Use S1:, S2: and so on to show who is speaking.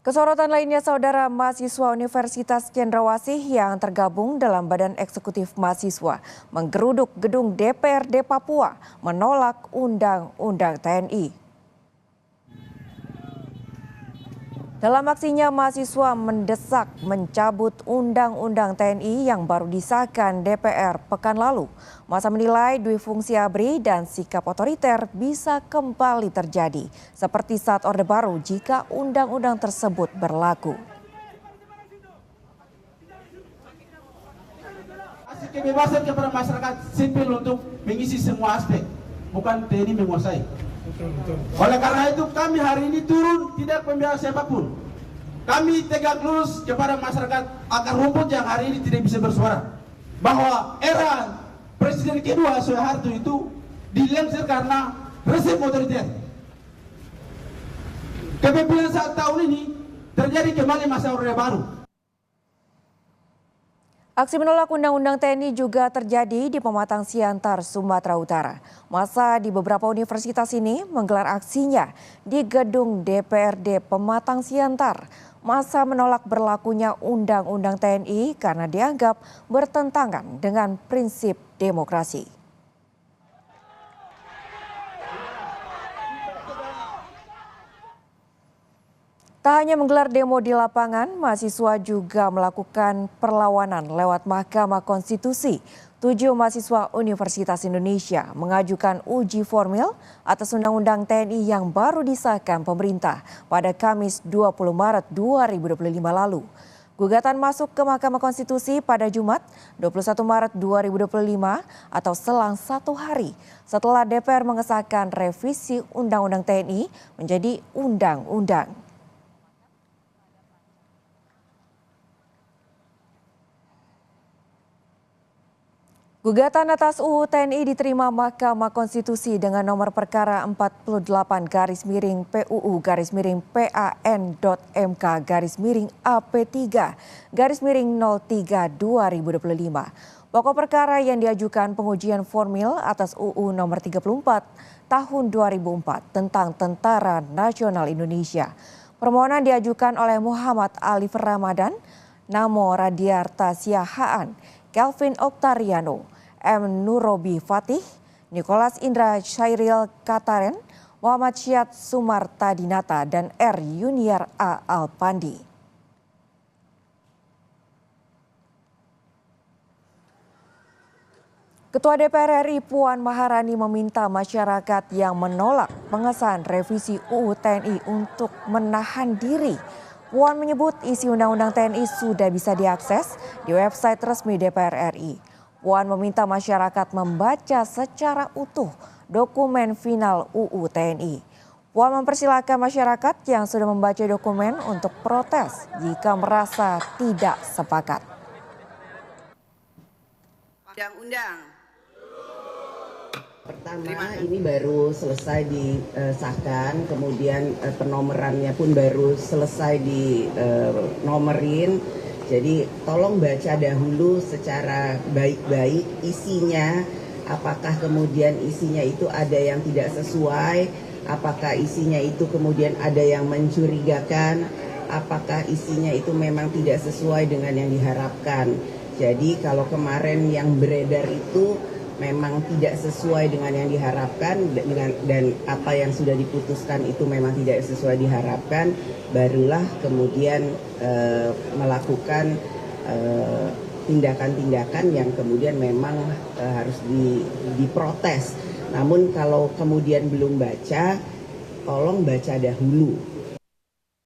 S1: Kesorotan lainnya, saudara, mahasiswa Universitas Cendrawasih yang tergabung dalam Badan Eksekutif Mahasiswa menggeruduk gedung DPRD Papua menolak Undang-Undang TNI. Dalam aksinya, mahasiswa mendesak mencabut Undang-Undang TNI yang baru disahkan DPR pekan lalu. Masa menilai dui fungsi ABRI dan sikap otoriter bisa kembali terjadi, seperti saat Orde Baru jika undang-undang tersebut berlaku.
S2: Kasih kebebasan kepada masyarakat sipil untuk mengisi semua aspek, bukan TNI menguasai. Oleh karena itu kami hari ini turun tidak membiarkan siapapun. Kami tegak lurus kepada masyarakat akar rumput yang hari ini tidak bisa bersuara. Bahwa era Presiden kedua Soeharto itu dilempar karena rezim otoriter. Kepemimpinan saat tahun ini terjadi kembali masa Orde Baru.
S1: Aksi menolak Undang-Undang TNI juga terjadi di Pematang Siantar, Sumatera Utara. Masa di beberapa universitas ini menggelar aksinya di gedung DPRD Pematang Siantar. Masa menolak berlakunya Undang-Undang TNI karena dianggap bertentangan dengan prinsip demokrasi. Tak hanya menggelar demo di lapangan, mahasiswa juga melakukan perlawanan lewat Mahkamah Konstitusi. 7 mahasiswa Universitas Indonesia mengajukan uji formil atas Undang-Undang TNI yang baru disahkan pemerintah pada Kamis 20 Maret 2025 lalu. Gugatan masuk ke Mahkamah Konstitusi pada Jumat 21 Maret 2025 atau selang 1 hari setelah DPR mengesahkan revisi Undang-Undang TNI menjadi undang-undang. Gugatan atas UU TNI diterima Mahkamah Konstitusi dengan nomor perkara 48/PUU-PAN.MK-PN.AP3/03/2025. Pokok perkara yang diajukan pengujian formil atas UU nomor 34 tahun 2004 tentang Tentara Nasional Indonesia. Permohonan diajukan oleh Muhammad Alif Ramadan, Namo Radiarta Siahaan, Kelvin Oktariano, M. Nurobi Fatih, Nicholas Indra Syairil Kataren, Muhammad Syed Sumarta Dinata, dan R. Yuniar A. Alpandi. Ketua DPR RI Puan Maharani meminta masyarakat yang menolak pengesahan revisi UU TNI untuk menahan diri. Puan menyebut isi Undang-Undang TNI sudah bisa diakses di website resmi DPR RI. Puan meminta masyarakat membaca secara utuh dokumen final UU TNI. Puan mempersilahkan masyarakat yang sudah membaca dokumen untuk protes jika merasa tidak sepakat.
S3: Undang-undang.
S4: Pertama, ini baru selesai disahkan, kemudian penomorannya pun baru selesai dinomerin. Jadi tolong baca dahulu secara baik-baik isinya, apakah kemudian isinya itu ada yang tidak sesuai, apakah isinya itu kemudian ada yang mencurigakan, apakah isinya itu memang tidak sesuai dengan yang diharapkan. Jadi kalau kemarin yang beredar itu memang tidak sesuai dengan yang diharapkan dan apa yang sudah diputuskan itu memang tidak sesuai diharapkan, barulah kemudian melakukan tindakan-tindakan yang kemudian memang harus diprotes. Namun kalau kemudian belum baca, tolong baca dahulu.